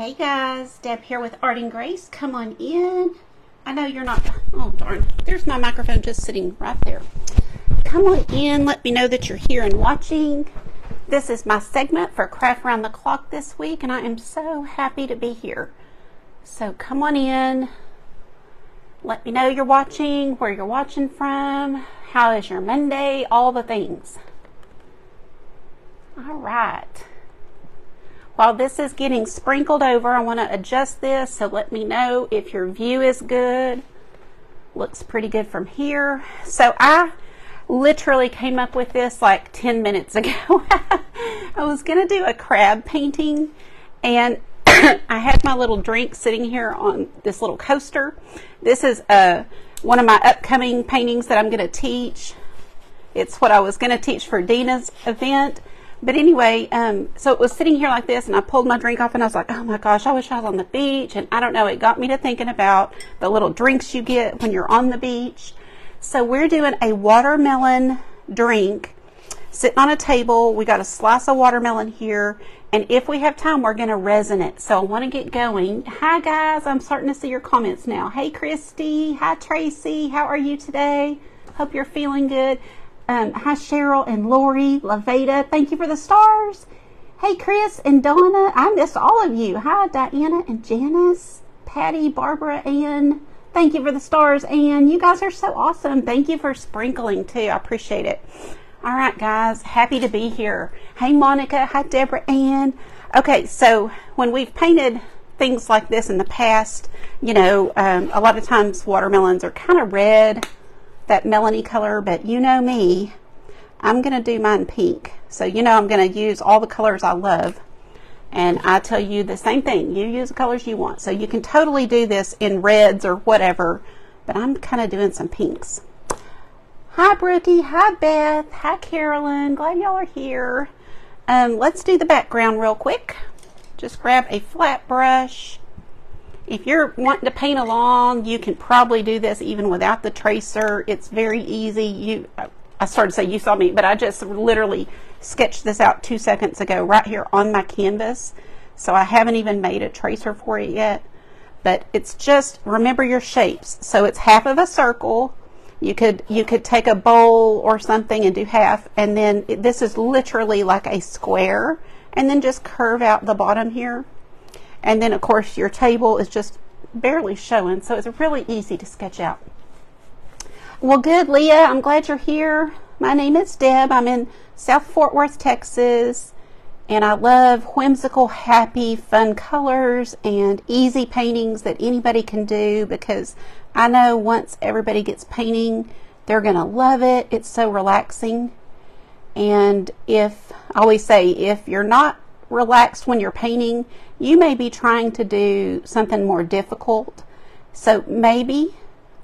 Hey guys, Deb here with Art and Grace. Come on in. I know you're not, oh darn, there's my microphone just sitting right there. Come on in, let me know that you're here and watching. This is my segment for Craft Around the Clock this week, and I am so happy to be here. So come on in, let me know you're watching, where you're watching from, how is your Monday, all the things. All right. While this is getting sprinkled over, I want to adjust this, so let me know if your view is good. Looks pretty good from here. So I literally came up with this like 10 minutes ago. I was going to do a crab painting, and I had my little drink sitting here on this little coaster. This is one of my upcoming paintings that I'm going to teach. It's what I was going to teach for Dina's event. But anyway, so it was sitting here like this, and I pulled my drink off, and I was like, oh my gosh, I wish I was on the beach. And I don't know, it got me to thinking about the little drinks you get when you're on the beach. So we're doing a watermelon drink, sitting on a table. We got a slice of watermelon here, and if we have time, we're going to resin it. So I want to get going. Hi guys, I'm starting to see your comments now. Hey Christy, hi Tracy, how are you today? Hope you're feeling good. Hi Cheryl and Lori, Laveda, thank you for the stars. Hey Chris and Donna, I missed all of you. Hi Diana and Janice, Patty, Barbara, Ann, thank you for the stars. Ann, you guys are so awesome. Thank you for sprinkling too, I appreciate it. All right guys, happy to be here. Hey Monica, hi Deborah Ann. Okay, so when we've painted things like this in the past, you know, a lot of times watermelons are kind of red, that melony color, but you know me, I'm going to do mine pink. So you know I'm going to use all the colors I love, and I tell you the same thing, you use the colors you want. So you can totally do this in reds or whatever, but I'm kind of doing some pinks. Hi Brookie, hi Beth, hi Carolyn, glad y'all are here. Let's do the background real quick. Just grab a flat brush. If you're wanting to paint along, you can probably do this even without the tracer. It's very easy. I started to say you saw me, but I just literally sketched this out 2 seconds ago right here on my canvas. So I haven't even made a tracer for it yet. But it's just, remember your shapes. So it's half of a circle. You could take a bowl or something and do half. And then this is literally like a square. And then just curve out the bottom here. And then, of course, your table is just barely showing, so it's really easy to sketch out. Well, good, Leah. I'm glad you're here. My name is Deb. I'm in South Fort Worth, Texas, and I love whimsical, happy, fun colors and easy paintings that anybody can do, because I know once everybody gets painting, they're going to love it. It's so relaxing. And I always say, if you're not relaxed when you're painting, you may be trying to do something more difficult. So maybe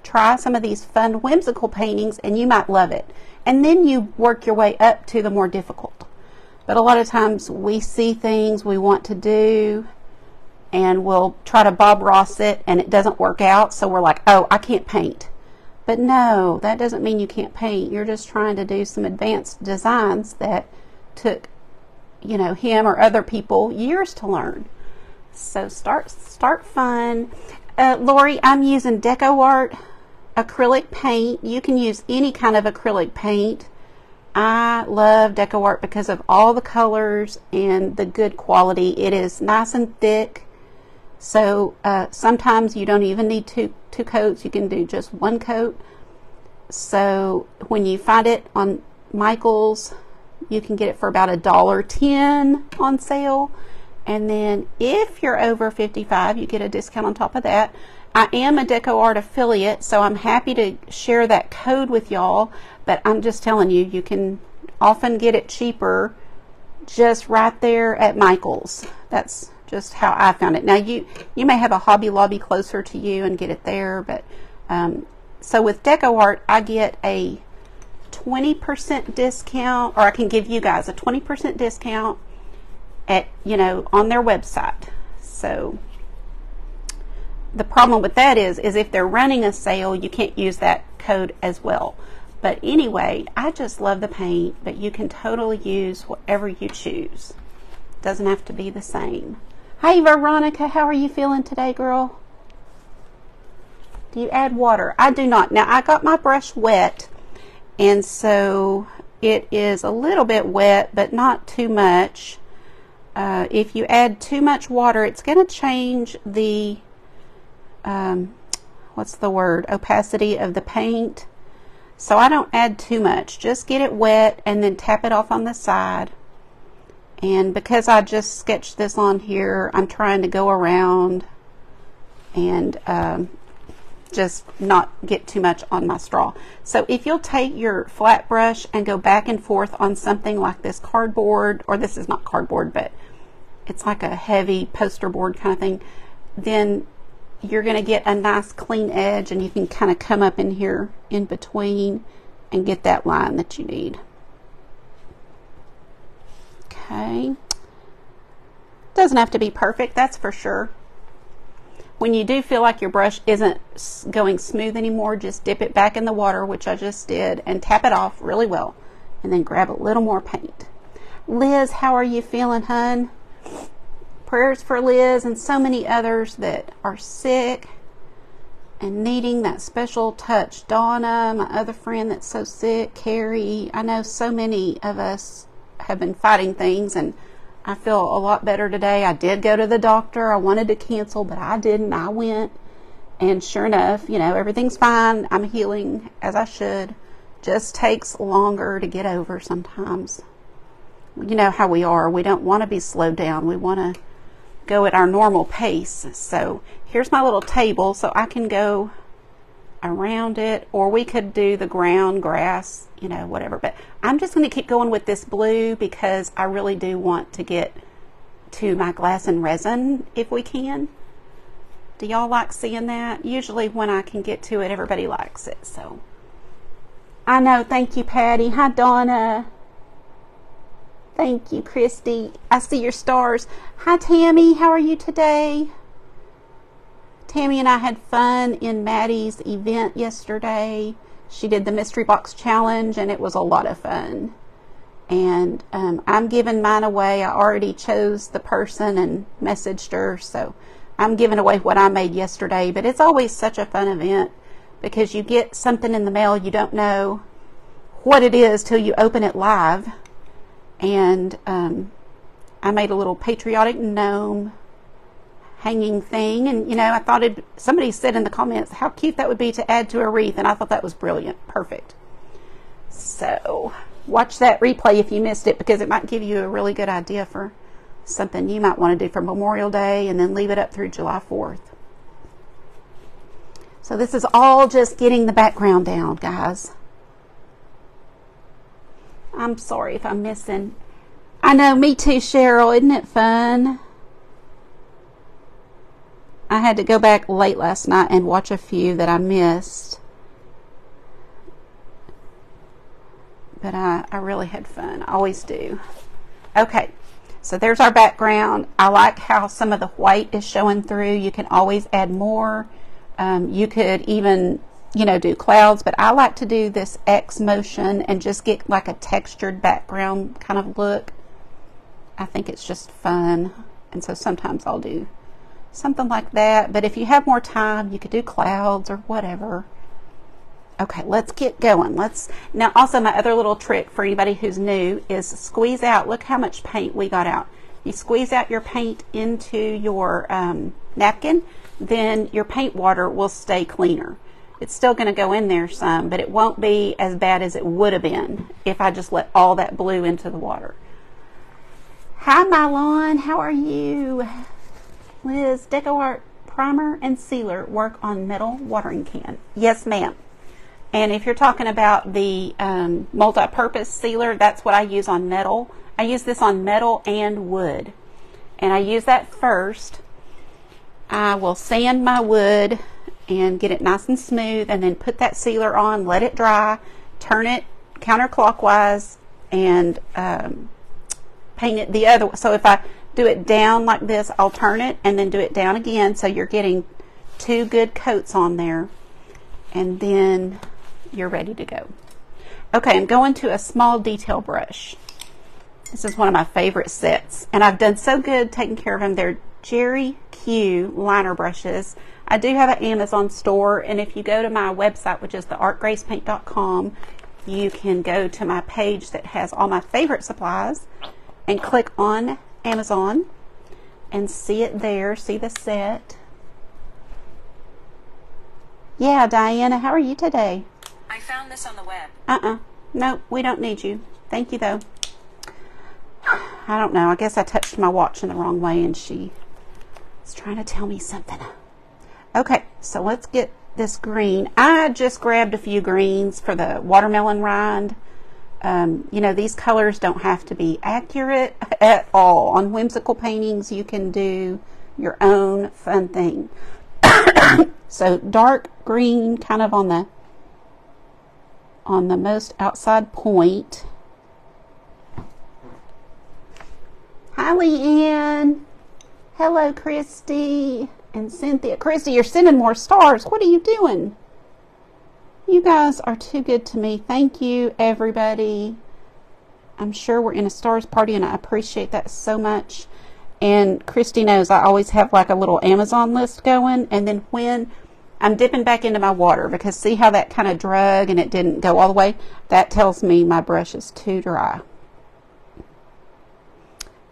try some of these fun whimsical paintings and you might love it, and then you work your way up to the more difficult. But a lot of times we see things we want to do and we'll try to Bob Ross it and it doesn't work out, so we're like, oh, I can't paint. But no, that doesn't mean you can't paint. You're just trying to do some advanced designs that took, you know, him or other people years to learn. So start fun. Lori, I'm using DecoArt acrylic paint. You can use any kind of acrylic paint. I love DecoArt because of all the colors and the good quality. It is nice and thick. So sometimes you don't even need two coats. You can do just one coat. So when you find it on Michael's, you can get it for about $1.10 on sale. And then if you're over 55, you get a discount on top of that. I am a DecoArt affiliate, so I'm happy to share that code with y'all. But I'm just telling you, you can often get it cheaper just right there at Michael's. That's just how I found it. Now, you may have a Hobby Lobby closer to you and get it there. But so with DecoArt, I get a 20% discount, or I can give you guys a 20% discount at, you know, on their website. So the problem with that is if they're running a sale, you can't use that code as well. But anyway, I just love the paint, but you can totally use whatever you choose. Doesn't have to be the same. Hi, Veronica. How are you feeling today, girl? Do you add water? I do not. Now, I got my brush wet, and so it is a little bit wet, but not too much. If you add too much water, it's going to change the, what's the word, opacity of the paint. So I don't add too much. Just get it wet and then tap it off on the side. And because I just sketched this on here, I'm trying to go around and just not get too much on my straw. So if you'll take your flat brush and go back and forth on something like this cardboard, or this is not cardboard, but it's like a heavy poster board kind of thing, then you're going to get a nice clean edge, and you can kind of come up in here in between and get that line that you need. Okay. Doesn't have to be perfect, that's for sure. When you do feel like your brush isn't going smooth anymore, just dip it back in the water, which I just did, and tap it off really well, and then grab a little more paint. Liz, how are you feeling, hun? Prayers for Liz and so many others that are sick and needing that special touch. Donna, my other friend that's so sick, Carrie. I know so many of us have been fighting things, and I feel a lot better today. I did go to the doctor. I wanted to cancel, but I didn't. I went, and sure enough, you know, everything's fine. I'm healing as I should. Just takes longer to get over sometimes. You know how we are. We don't want to be slowed down. We want to go at our normal pace. So here's my little table, so I can go around it, or we could do the ground, grass, you know, whatever. But I'm just going to keep going with this blue because I really do want to get to my glass and resin if we can. Do y'all like seeing that? Usually when I can get to it, everybody likes it. So I know. Thank you, Patty. Hi, Donna. Thank you, Christy. I see your stars. Hi, Tammy. How are you today? Tammy and I had fun in Maddie's event yesterday. She did the Mystery Box Challenge, and it was a lot of fun. And I'm giving mine away. I already chose the person and messaged her, so I'm giving away what I made yesterday. But it's always such a fun event because you get something in the mail, you don't know what it is till you open it live. And I made a little patriotic gnome hanging thing, and you know, I thought somebody said in the comments how cute that would be to add to a wreath, and I thought that was brilliant. Perfect. So watch that replay if you missed it, because it might give you a really good idea for something you might want to do for Memorial Day, and then leave it up through July 4th. So this is all just getting the background down, guys. I'm sorry if I'm missing. I know, me too, Cheryl. Isn't it fun? I had to go back late last night and watch a few that I missed. But I really had fun. I always do. Okay, so there's our background. I like how some of the white is showing through. You can always add more. You could even, you know, do clouds, but I like to do this X motion and just get like a textured background kind of look. I think it's just fun. And so sometimes I'll do something like that, but if you have more time, you could do clouds or whatever. Okay, let's get going. Now also my other little trick for anybody who's new is squeeze out. Look how much paint we got out. You squeeze out your paint into your napkin, then your paint water will stay cleaner. It's still going to go in there some, but it won't be as bad as it would have been if I just let all that blue into the water. Hi, Mylon. How are you? Liz, DecoArt primer and sealer work on metal watering can. Yes, ma'am. And if you're talking about the multi-purpose sealer, that's what I use on metal. I use this on metal and wood. And I use that first. I will sand my wood and get it nice and smooth, and then put that sealer on, let it dry, turn it counterclockwise, and paint it the other way. So if I do it down like this, I'll turn it and then do it down again, so you're getting 2 good coats on there, and then you're ready to go. Okay, I'm going to a small detail brush. This is one of my favorite sets, and I've done so good taking care of them. They're Jerry Q liner brushes. I do have an Amazon store, and if you go to my website, which is theartgracepaint.com, you can go to my page that has all my favorite supplies and click on Amazon and see it there, see the set. Yeah, Diana, how are you today? I found this on the web. No, we don't need you. Thank you, though. I don't know. I guess I touched my watch in the wrong way and she was trying to tell me something. Okay, so let's get this green. I just grabbed a few greens for the watermelon rind. You know, these colors don't have to be accurate at all. On whimsical paintings, you can do your own fun thing. So dark green, kind of on the most outside point. Hi, Leanne. Hello, Christy and Cynthia. Christy, you're sending more stars. What are you doing? You guys are too good to me. Thank you, everybody. I'm sure we're in a stars party, and I appreciate that so much. And Christy knows I always have like a little Amazon list going, and then when I'm dipping back into my water, because see how that kind of drug and it didn't go all the way? That tells me my brush is too dry.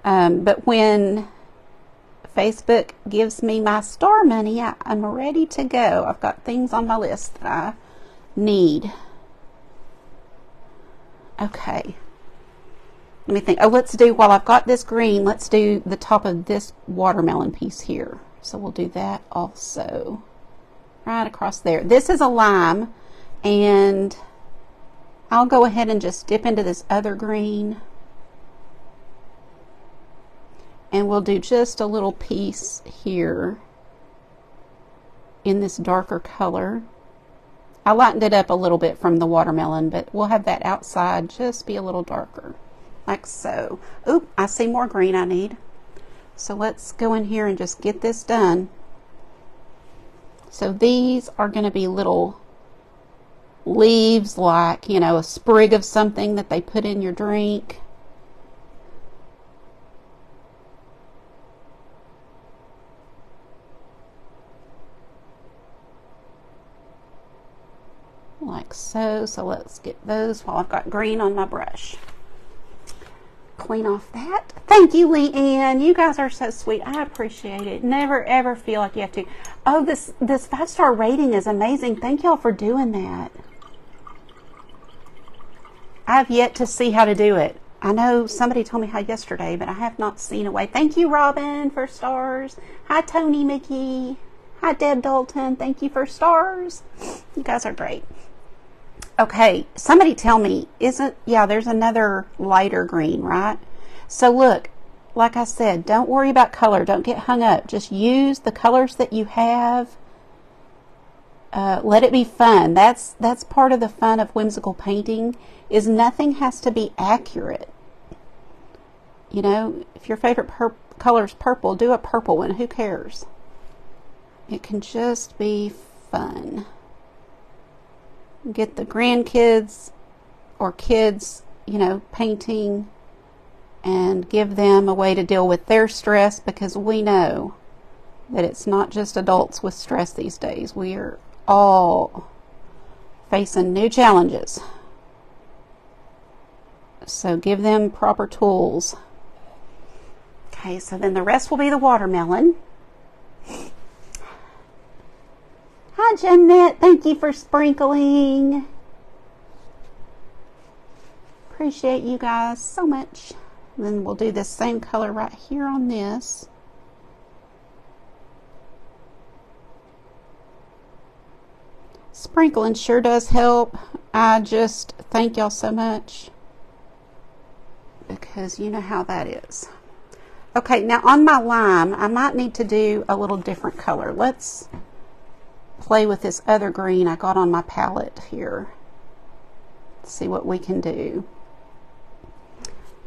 But when Facebook gives me my star money, I'm ready to go. I've got things on my list that I need. Okay. Let me think. Oh, let's do, while I've got this green, let's do the top of this watermelon piece here. So we'll do that also. Right across there. This is a lime, and I'll go ahead and just dip into this other green. And we'll do just a little piece here in this darker color. I lightened it up a little bit from the watermelon, but we'll have that outside just be a little darker, like so. Oop, I see more green I need. So let's go in here and just get this done. So these are going to be little leaves, like, you know, a sprig of something that they put in your drink. Like so. So let's get those while I've got green on my brush. Clean off that. Thank you, Leanne. You guys are so sweet. I appreciate it. Never ever feel like you have to. Oh, this 5-star rating is amazing. Thank y'all for doing that. I've yet to see how to do it. I know somebody told me how yesterday, but I have not seen a way. Thank you, Robin, for stars. Hi, Tony McGee. Hi, Deb Dalton. Thank you for stars. You guys are great. Okay, somebody tell me, there's another lighter green, right? So look, like I said, don't worry about color. Don't get hung up. Just use the colors that you have. Let it be fun. That's part of the fun of whimsical painting, is nothing has to be accurate. You know, if your favorite color is purple, do a purple one. Who cares? It can just be fun. Get the grandkids or kids, you know, painting, and give them a way to deal with their stress, because we know that it's not just adults with stress these days. We are all facing new challenges. So give them proper tools. Okay, so then the rest will be the watermelon. Hi, Jeanette. Thank you for sprinkling. Appreciate you guys so much. And then we'll do this same color right here on this. Sprinkling sure does help. I just thank y'all so much, because you know how that is. Okay, now on my lime, I might need to do a little different color. Let's play with this other green I got on my palette here. Let's see what we can do.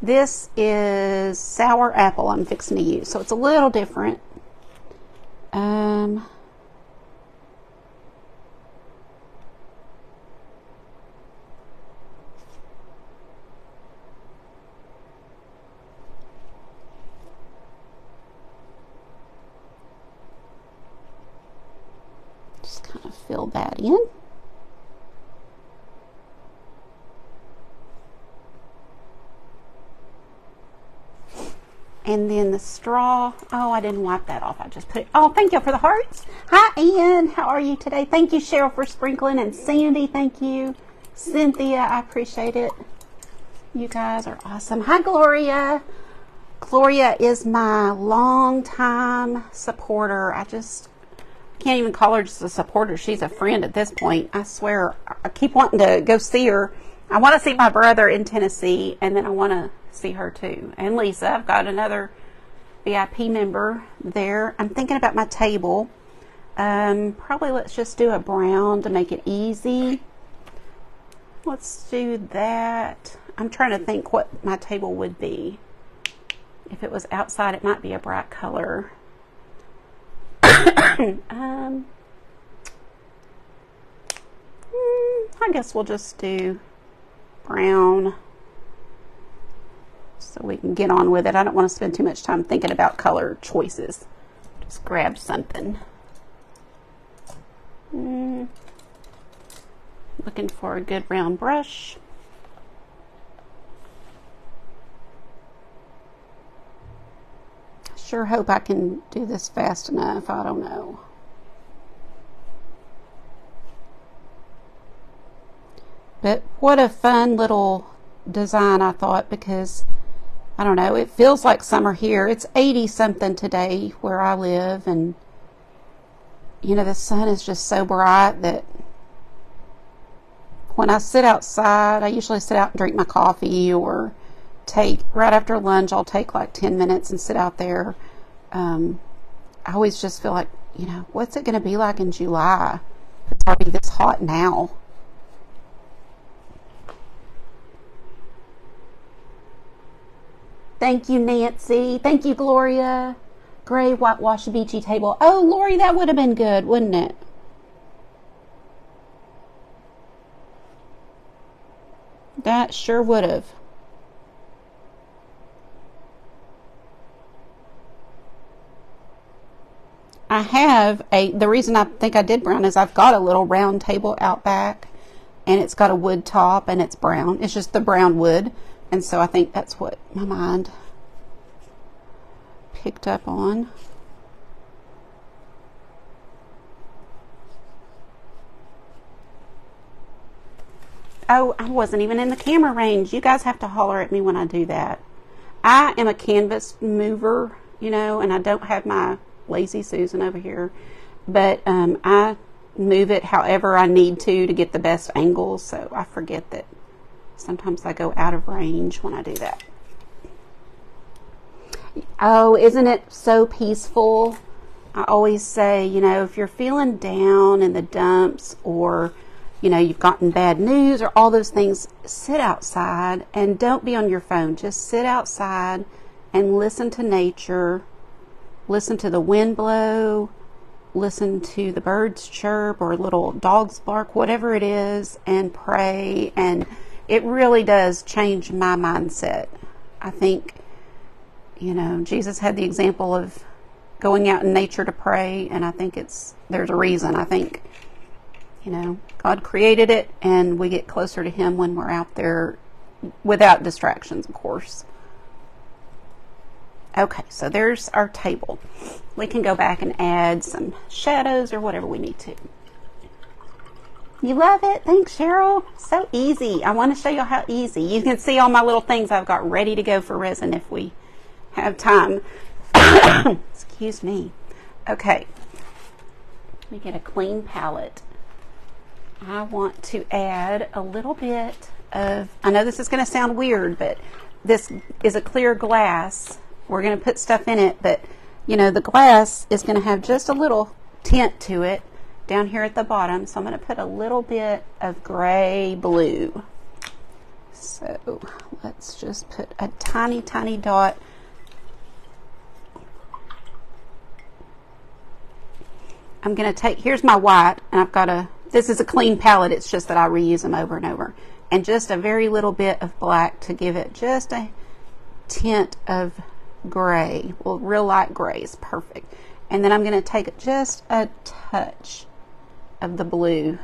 This is sour apple I'm fixing to use, so it's a little different. Just kind of fill that in. And then the straw. Oh, I didn't wipe that off. I just put it. Oh, thank you for the hearts. Hi, Ian. How are you today? Thank you, Cheryl, for sprinkling. And Sandy, thank you. Cynthia, I appreciate it. You guys are awesome. Hi, Gloria. Gloria is my longtime supporter. I just can't even call her just a supporter. She's a friend at this point. I swear, I keep wanting to go see her. I want to see my brother in Tennessee, and then I want to see her too. And Lisa, I've got another VIP member there. I'm thinking about my table. Probably let's just do a brown to make it easy. Let's do that. I'm trying to think what my table would be. If it was outside, it might be a bright color. I guess we'll just do brown so we can get on with it. I don't want to spend too much time thinking about color choices. Just grab something. Looking for a good round brush. Sure hope I can do this fast enough. I don't know. But what a fun little design, I thought, because I don't know, it feels like summer here. It's 80 something today where I live, and you know, the sun is just so bright that when I sit outside, I usually sit out and drink my coffee, or take right after lunch, I'll take like 10 minutes and sit out there. I always just feel like, you know, what's it going to be like in July? It's already this hot now. Thank you, Nancy. Thank you, Gloria. Gray whitewash beachy table. Oh, Lori, that would have been good, wouldn't it? That sure would have. I have the reason I think I did brown is I've got a little round table out back, and it's got a wood top, and it's brown. It's just the brown wood, and so I think that's what my mind picked up on. Oh, I wasn't even in the camera range. You guys have to holler at me when I do that. I am a canvas mover, you know, and I don't have my Lazy Susan over here, but I move it however I need to get the best angles, so I forget that sometimes I go out of range when I do that. Oh, isn't it so peaceful? I always say, you know, if you're feeling down in the dumps, or you know, you've gotten bad news or all those things, sit outside and don't be on your phone. Just sit outside and listen to nature. Listen to the wind blow, listen to the birds chirp or little dogs bark, whatever it is, and pray. And it really does change my mindset. I think, you know, Jesus had the example of going out in nature to pray, and I think there's a reason. I think, you know, God created it, and we get closer to Him when we're out there without distractions, of course. Okay, so there's our table. We can go back and add some shadows or whatever we need to. You love it? Thanks, Cheryl. So easy. I want to show you how easy. You can see all my little things I've got ready to go for resin if we have time. Excuse me. Okay. Let me get a clean palette. I want to add a little bit of, I know this is going to sound weird, but this is a clear glass. We're going to put stuff in it, but you know, the glass is going to have just a little tint to it down here at the bottom. So I'm going to put a little bit of gray blue. So let's just put a tiny, tiny dot. I'm going to take, here's my white, and I've got this is a clean palette. It's just that I reuse them over and over. And just a very little bit of black to give it just a tint of gray. Well, real light gray is perfect. And then I'm going to take just a touch of the blue.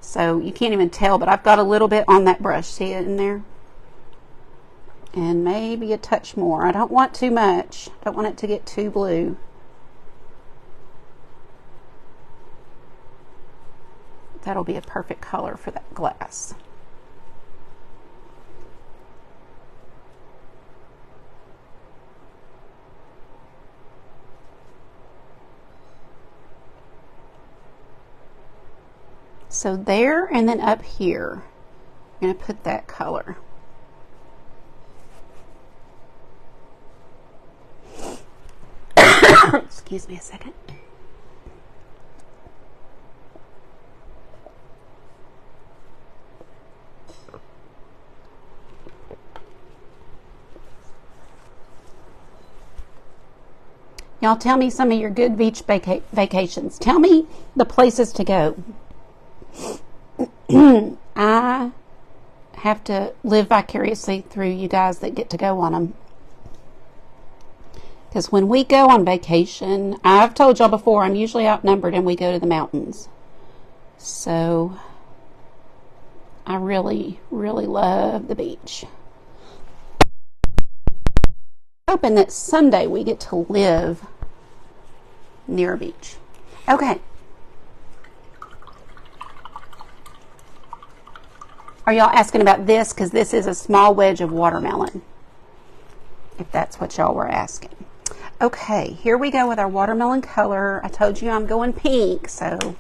So you can't even tell, but I've got a little bit on that brush. See it in there? And maybe a touch more. I don't want too much. I don't want it to get too blue. That'll be a perfect color for that glass. So there, and then up here, I'm going to put that color. Excuse me a second. Y'all tell me some of your good beach vacations. Tell me the places to go. I have to live vicariously through you guys that get to go on them. Because when we go on vacation, I've told y'all before, I'm usually outnumbered and we go to the mountains. So I really, really love the beach. Hoping that someday we get to live near a beach. Okay. Are y'all asking about this? Because this is a small wedge of watermelon, if that's what y'all were asking. Okay, here we go with our watermelon color. I told you I'm going pink, so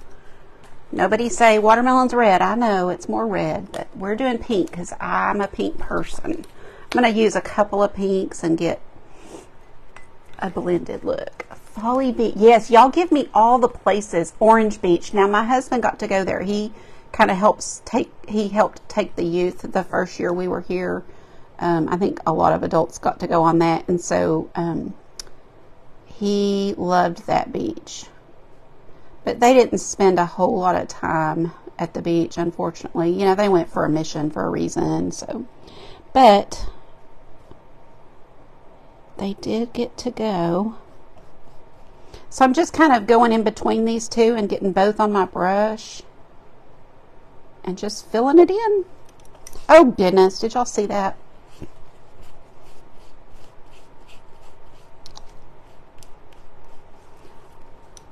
nobody say watermelon's red. I know it's more red, but we're doing pink because I'm a pink person. I'm going to use a couple of pinks and get a blended look. Folly Beach. Yes, y'all give me all the places. Orange Beach. Now, my husband got to go there. He kind of helped take the youth the first year we were here. I think a lot of adults got to go on that, and so he loved that beach. But they didn't spend a whole lot of time at the beach, unfortunately. You know, they went for a mission for a reason, so. But they did get to go. So I'm just kind of going in between these two and getting both on my brush and just filling it in. Oh goodness, did y'all see that?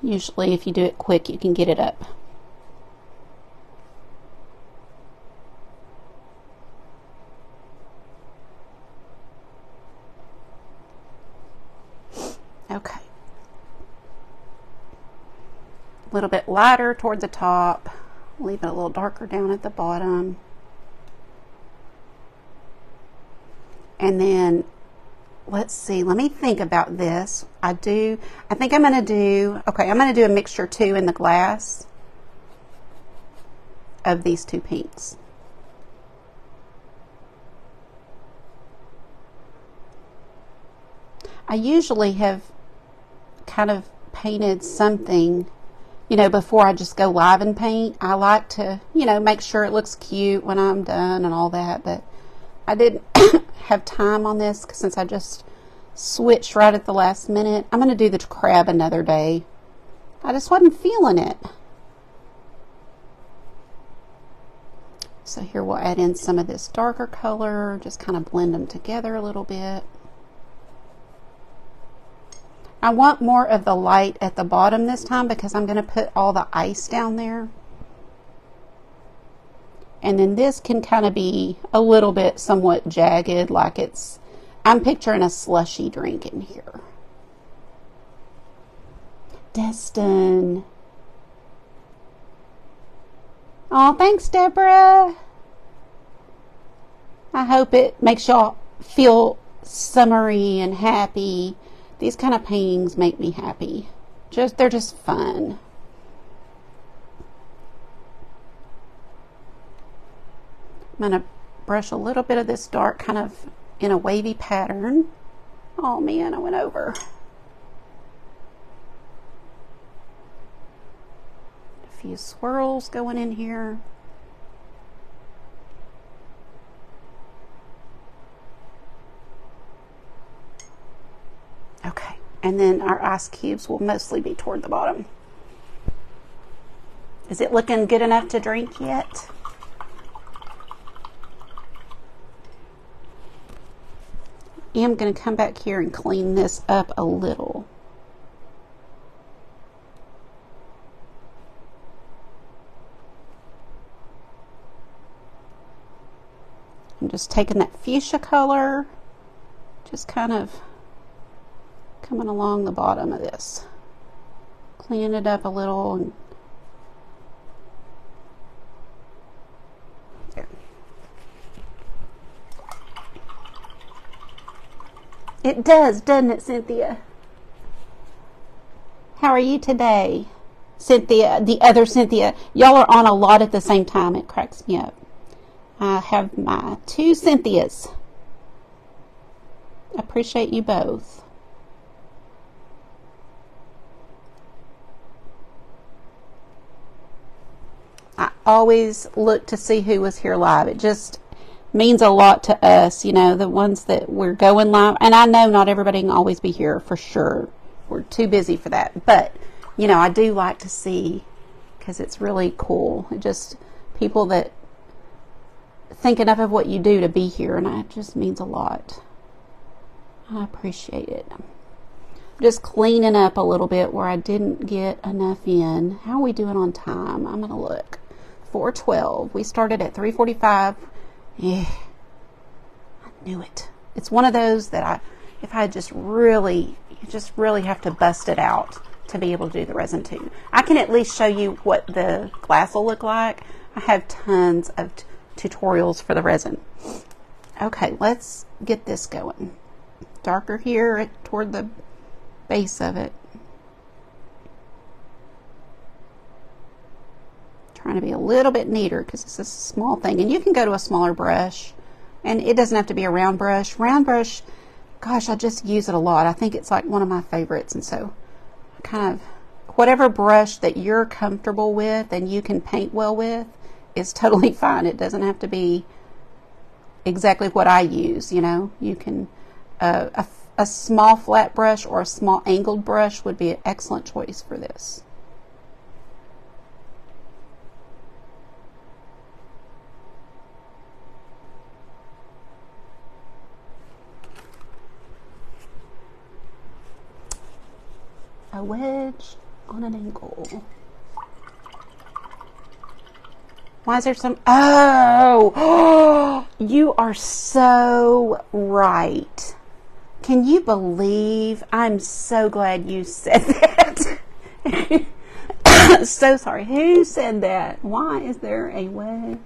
Usually if you do it quick, you can get it up. Okay. A little bit lighter toward the top. Leave it a little darker down at the bottom. And then, let's see, let me think about this. I think I'm going to do, okay, I'm going to do a mixture too in the glass of these two pinks. I usually have kind of painted something, you know, before I just go live and paint. I like to, you know, make sure it looks cute when I'm done and all that, but I didn't have time on this since I just switched right at the last minute. I'm going to do the crab another day. I just wasn't feeling it. So here we'll add in some of this darker color, just kind of blend them together a little bit. I want more of the light at the bottom this time because I'm going to put all the ice down there. And then this can kind of be a little bit somewhat jagged, like I'm picturing a slushy drink in here. Destin. Oh, thanks, Deborah. I hope it makes y'all feel summery and happy. These kind of paintings make me happy. They're just fun. I'm going to brush a little bit of this dark kind of in a wavy pattern. Oh man, I went over. A few swirls going in here. Okay, and then our ice cubes will mostly be toward the bottom. Is it looking good enough to drink yet? I'm going to come back here and clean this up a little. I'm just taking that fuchsia color, just kind of coming along the bottom of this. Clean it up a little. And there. It does, doesn't it, Cynthia? How are you today? Cynthia, the other Cynthia. Y'all are on a lot at the same time. It cracks me up. I have my two Cynthias. Appreciate you both. I always look to see who was here live. It just means a lot to us, you know, the ones that we're going live. And I know not everybody can always be here for sure. We're too busy for that. But, you know, I do like to see, because it's really cool. It just, people that think enough of what you do to be here, and it just means a lot. I appreciate it. Just cleaning up a little bit where I didn't get enough in. How are we doing on time? I'm going to look. 4:12. We started at 3:45. Yeah, I knew it. It's one of those that if I just really have to bust it out to be able to do the resin tube. I can at least show you what the glass will look like. I have tons of tutorials for the resin. Okay, let's get this going. Darker here toward the base of it. Trying to be a little bit neater because it's a small thing, and you can go to a smaller brush, and it doesn't have to be a round brush. Round brush, gosh, I just use it a lot. I think it's like one of my favorites, and so kind of whatever brush that you're comfortable with and you can paint well with is totally fine. It doesn't have to be exactly what I use, you know. You can a small flat brush or a small angled brush would be an excellent choice for this. A wedge on an angle. Why is there some? Oh, you are so right. Can you believe? I'm so glad you said that. So sorry. Who said that? Why is there a wedge?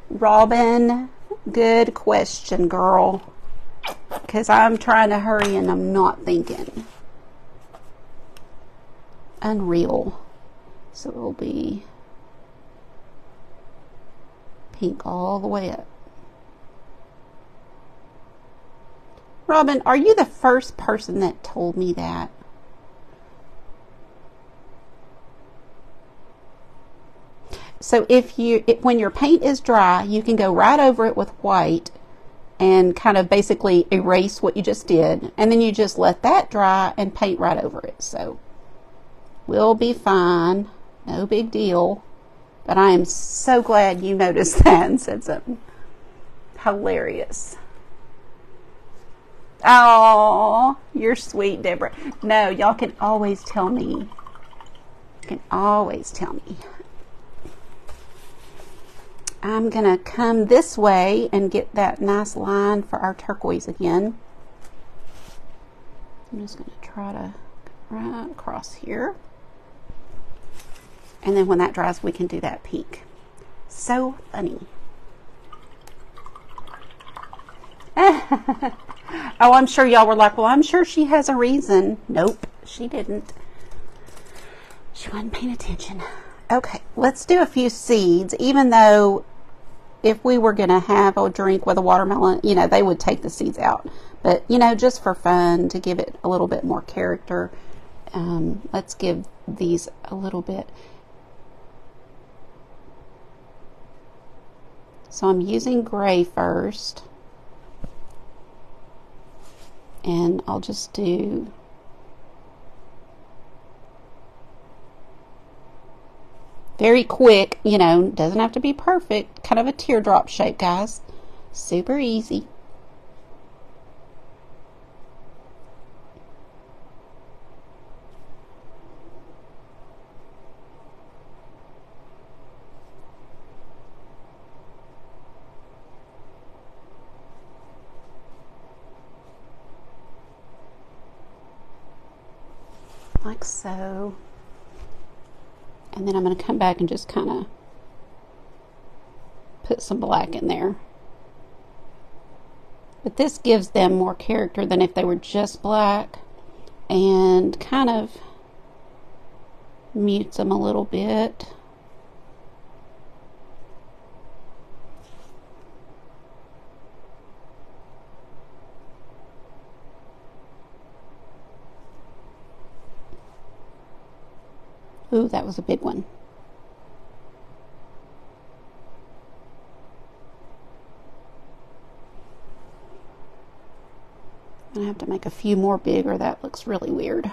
Robin, good question, girl. Because I'm trying to hurry and I'm not thinking. Unreal. So it will be pink all the way up. Robin, are you the first person that told me that? So when your paint is dry, you can go right over it with white and kind of basically erase what you just did, and then you just let that dry and paint right over it. So we'll be fine. No big deal. But I am so glad you noticed that and said something. Hilarious. Oh, you're sweet, Deborah. No, y'all can always tell me. You can always tell me. I'm going to come this way and get that nice line for our turquoise again. I'm just going to try to go right across here. And then when that dries, we can do that pink. So funny. Oh, I'm sure y'all were like, well, I'm sure she has a reason. Nope, she didn't. She wasn't paying attention. Okay, let's do a few seeds, even though if we were going to have a drink with a watermelon, you know, they would take the seeds out. But, you know, just for fun, to give it a little bit more character, let's give these a little bit. So I'm using gray first, and I'll just do Very quick, you know, doesn't have to be perfect. Kind of a teardrop shape, guys. Super easy. Like so. And then I'm going to come back and just kind of put some black in there. But this gives them more character than if they were just black, and kind of mutes them a little bit. Ooh, that was a big one. I have to make a few more bigger. That looks really weird.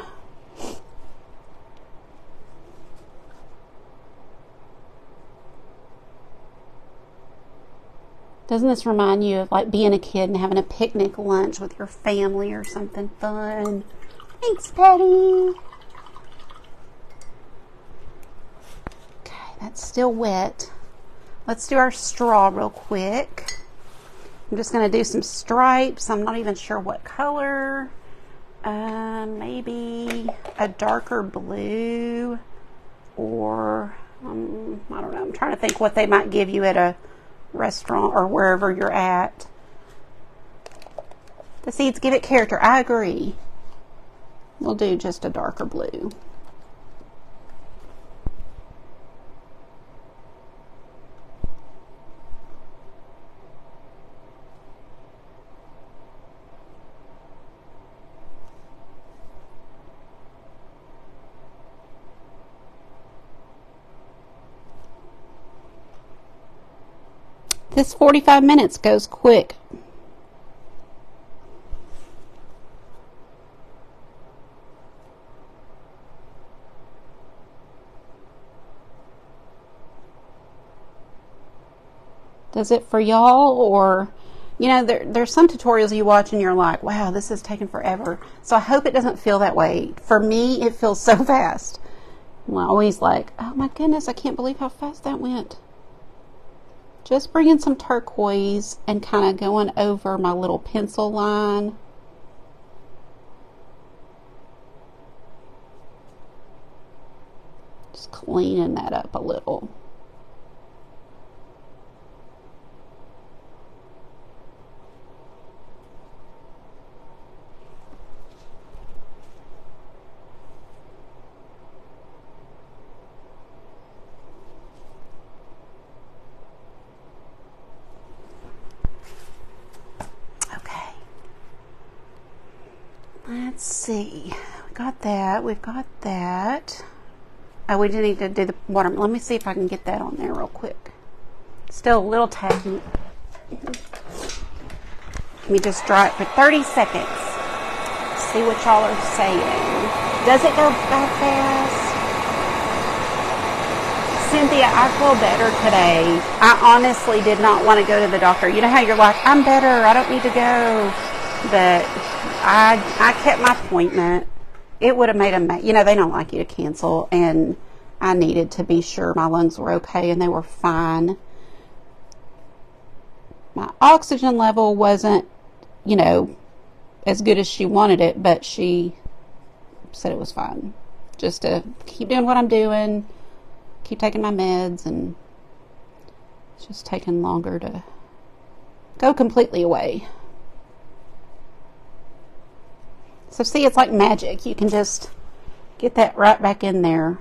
Doesn't this remind you of like being a kid and having a picnic lunch with your family or something fun? Thanks, Patty. That's still wet. Let's do our straw real quick. I'm just going to do some stripes. I'm not even sure what color. Maybe a darker blue, or I don't know. I'm trying to think what they might give you at a restaurant or wherever you're at. The seeds give it character. I agree. We'll do just a darker blue. This 45 minutes goes quick. Does it for y'all? Or, you know, there's some tutorials you watch and you're like, wow, this is taking forever. So I hope it doesn't feel that way. For me, it feels so fast. I'm always like, oh my goodness, I can't believe how fast that went. Just bringing some turquoise and kind of going over my little pencil line. Just cleaning that up a little. Let's see. We got that. We've got that. Oh, we do need to do the watermelon. Let me see if I can get that on there real quick. Still a little tacky. Let me just dry it for 30 seconds. See what y'all are saying. Does it go by fast? Cynthia, I feel better today. I honestly did not want to go to the doctor. You know how you're like, I'm better, I don't need to go. But I kept my appointment. It would have made them, you know, they don't like you to cancel, and I needed to be sure my lungs were okay, and they were fine. My oxygen level wasn't, you know, as good as she wanted it, but she said it was fine. Just to keep doing what I'm doing, keep taking my meds, and it's just taking longer to go completely away. So see, it's like magic. You can just get that right back in there.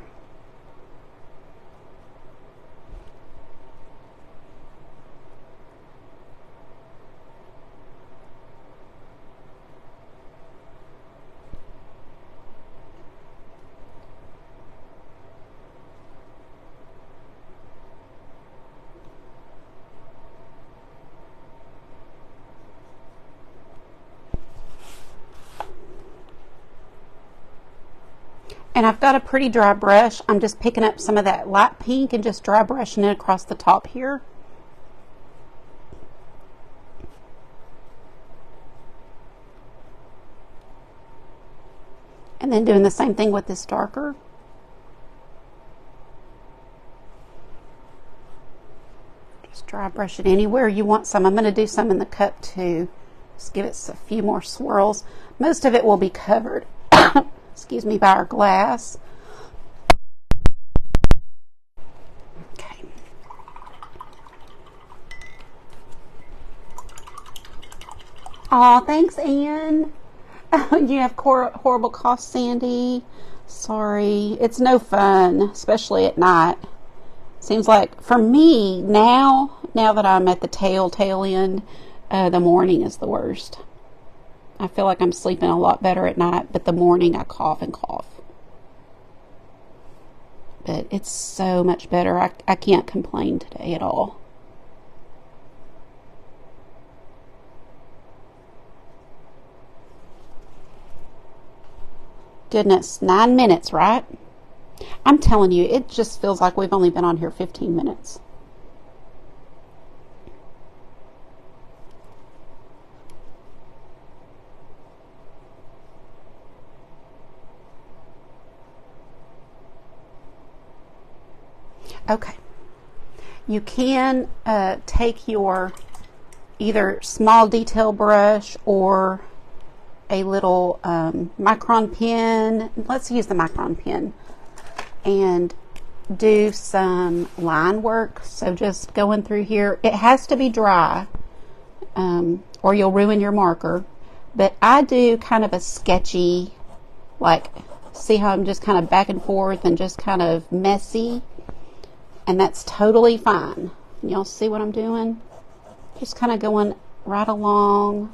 And I've got a pretty dry brush. I'm just picking up some of that light pink and just dry brushing it across the top here. And then doing the same thing with this darker. Just dry brush it anywhere you want some. I'm going to do some in the cup too. Just give it a few more swirls. Most of it will be covered, excuse me, by our glass. Okay. Aw, thanks, Anne. You have horrible cough, Sandy. Sorry. It's no fun, especially at night. Seems like for me now that I'm at the tail end, the morning is the worst. I feel like I'm sleeping a lot better at night, but the morning I cough and cough. But it's so much better. I can't complain today at all. Goodness, 9 minutes, right? I'm telling you, it just feels like we've only been on here 15 minutes. Okay. You can take your either small detail brush or a little micron pen. Let's use the micron pen and do some line work. So just going through here, it has to be dry or you'll ruin your marker, but I do kind of a sketchy, like, see how I'm just kind of back and forth and just kind of messy, and that's totally fine. Y'all see what I'm doing? Just kind of going right along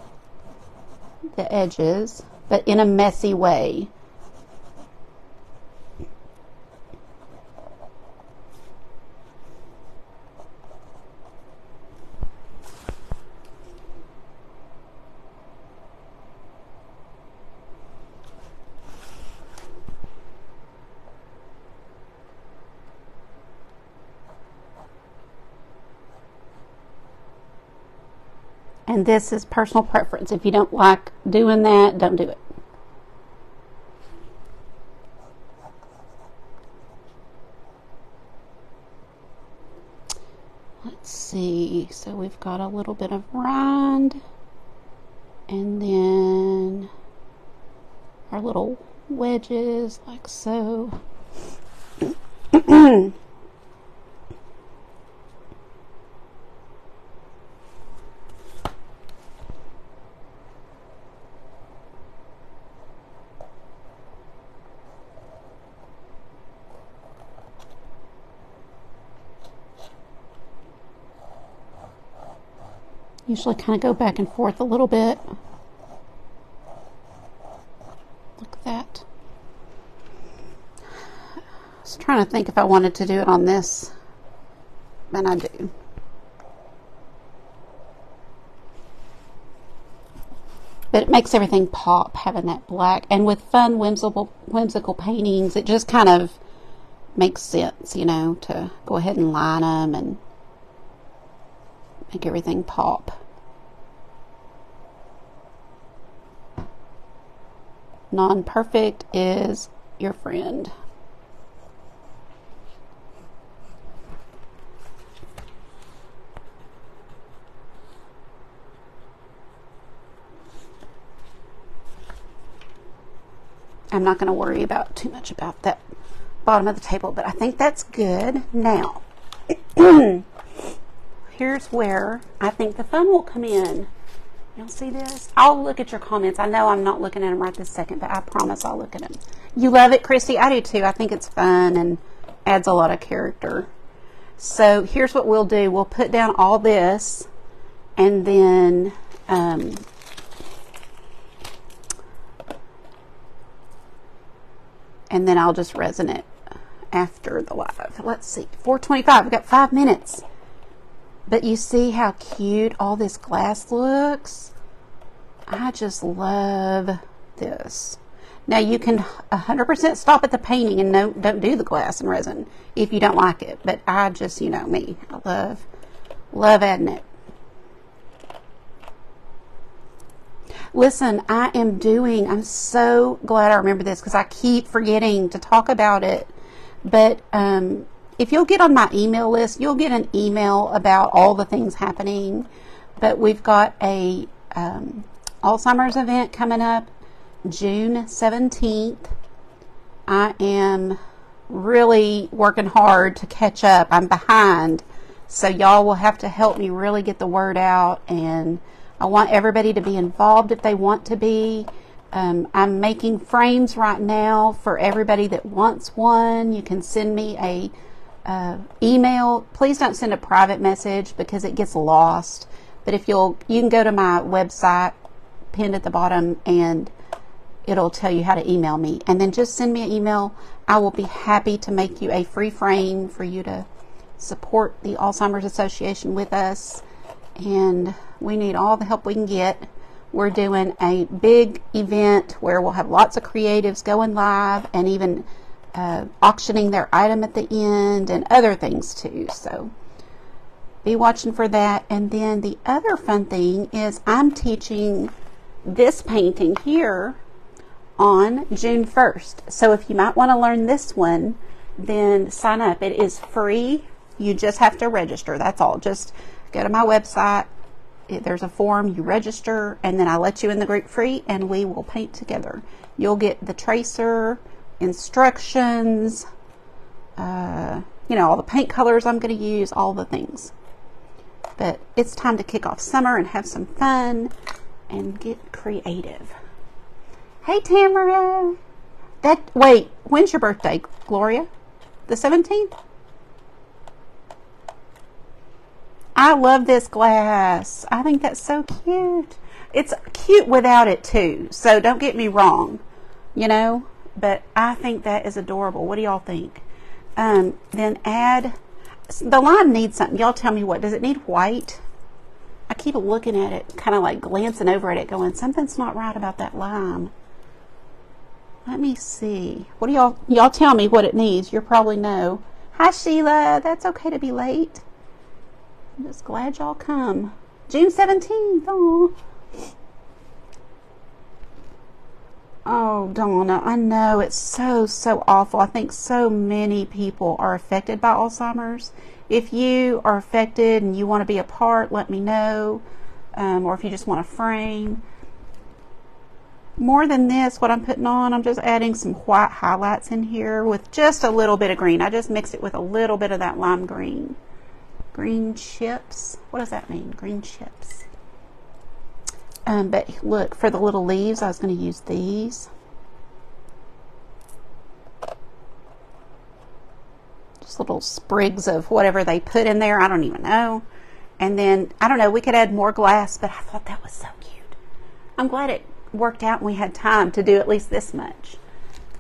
the edges, but in a messy way. And this is personal preference. If you don't like doing that, don't do it. Let's see. So we've got a little bit of rind. And then our little wedges, like so. Usually kind of go back and forth a little bit. Look at that. I was trying to think if I wanted to do it on this, and I do. But it makes everything pop, having that black. And with fun, whimsical paintings, it just kind of makes sense, you know, to go ahead and line them and make everything pop. Non-perfect is your friend. I'm not going to worry about too much about that bottom of the table, but I think that's good. Now, here's where I think the fun will come in. You'll see this? I'll look at your comments. I know I'm not looking at them right this second, but I promise I'll look at them. You love it, Christy? I do too. I think it's fun and adds a lot of character. So here's what we'll do. We'll put down all this, and then I'll just resin it after the live. Let's see. 4:25. We've got 5 minutes. But you see how cute all this glass looks? I just love this. Now you can 100% stop at the painting and don't do the glass and resin if you don't like it. But I just, you know me, I love adding it. Listen, I'm so glad I remember this because I keep forgetting to talk about it. But if you'll get on my email list, you'll get an email about all the things happening. But we've got a Alzheimer's event coming up June 17th. I am really working hard to catch up. I'm behind. So y'all will have to help me really get the word out, and I want everybody to be involved if they want to be. I'm making frames right now for everybody that wants one. You can send me a email. Please don't send a private message because it gets lost. But if you can go to my website pinned at the bottom and it'll tell you how to email me. And then just send me an email. I will be happy to make you a free frame for you to support the Alzheimer's Association with us. And we need all the help we can get. We're doing a big event where we'll have lots of creatives going live and even auctioning their item at the end and other things too. So be watching for that. And then the other fun thing is I'm teaching this painting here on June 1st. So if you might want to learn this one, then sign up. It is free. You just have to register. That's all. Just go to my website. There's a form. You register, and then I let you in the group free, and we will paint together. You'll get the tracer, instructions, all the paint colors I'm going to use, all the things. But it's time to kick off summer and have some fun and get creative. Hey, Tamara. Wait, when's your birthday, Gloria? The 17th? I love this glass. I think that's so cute. It's cute without it too, so don't get me wrong, but I think that is adorable. What do y'all think? Then add, the lime needs something. Y'all tell me what. Does it need white? I keep looking at it, kind of like glancing over at it going, something's not right about that lime. Let me see. What do y'all tell me what it needs. You probably know. Hi, Sheila. That's okay to be late. I'm just glad y'all come. June 17th. Oh, Donna, I know it's so awful. I think so many people are affected by Alzheimer's. If you are affected and you want to be a part, let me know. Or if you just want a frame. More than this, what I'm putting on, I'm just adding some white highlights in here with just a little bit of green. I just mixed it with a little bit of that lime green. Green chips. What does that mean? Green chips. But look, for the little leaves, I was going to use these. Just little sprigs of whatever they put in there. I don't even know. And then, I don't know, we could add more glass, but I thought that was so cute. I'm glad it worked out and we had time to do at least this much.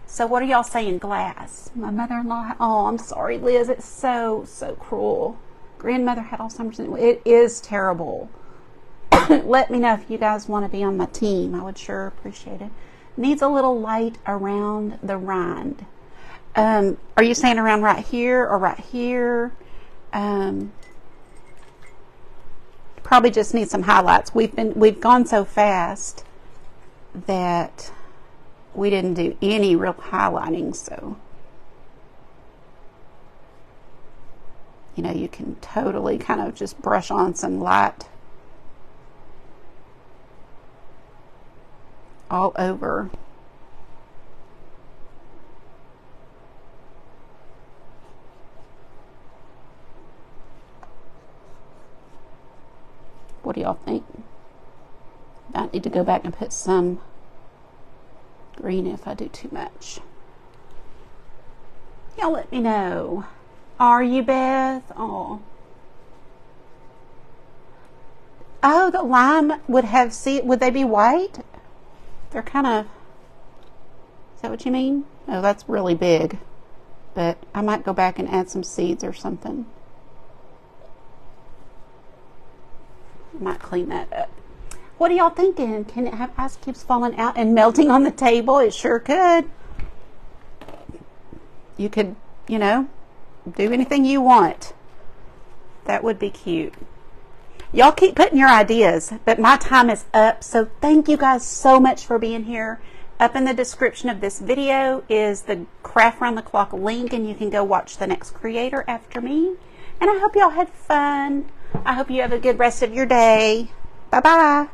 So what are y'all saying? Glass. My mother-in-law, oh, I'm sorry, Liz. It's so cruel. Grandmother had Alzheimer's. It is terrible. Let me know if you guys want to be on my team. I would sure appreciate it. Needs a little light around the rind. Are you saying around right here or right here? Probably just need some highlights. We've gone so fast that we didn't do any real highlighting, so you can totally kind of just brush on some light all over. What do y'all think? I need to go back and put some green if I do too much. Y'all let me know. Are you, Beth? Oh, the lime would they be white? They're kind of, is that what you mean? Oh, that's really big. But I might go back and add some seeds or something. I might clean that up. What are y'all thinking? Can it have ice cubes falling out and melting on the table? It sure could. You could, you know, do anything you want. That would be cute. Y'all keep putting your ideas, but my time is up. So thank you guys so much for being here. Up in the description of this video is the Craft Round the Clock link, and you can go watch the next creator after me. And I hope y'all had fun. I hope you have a good rest of your day. Bye-bye.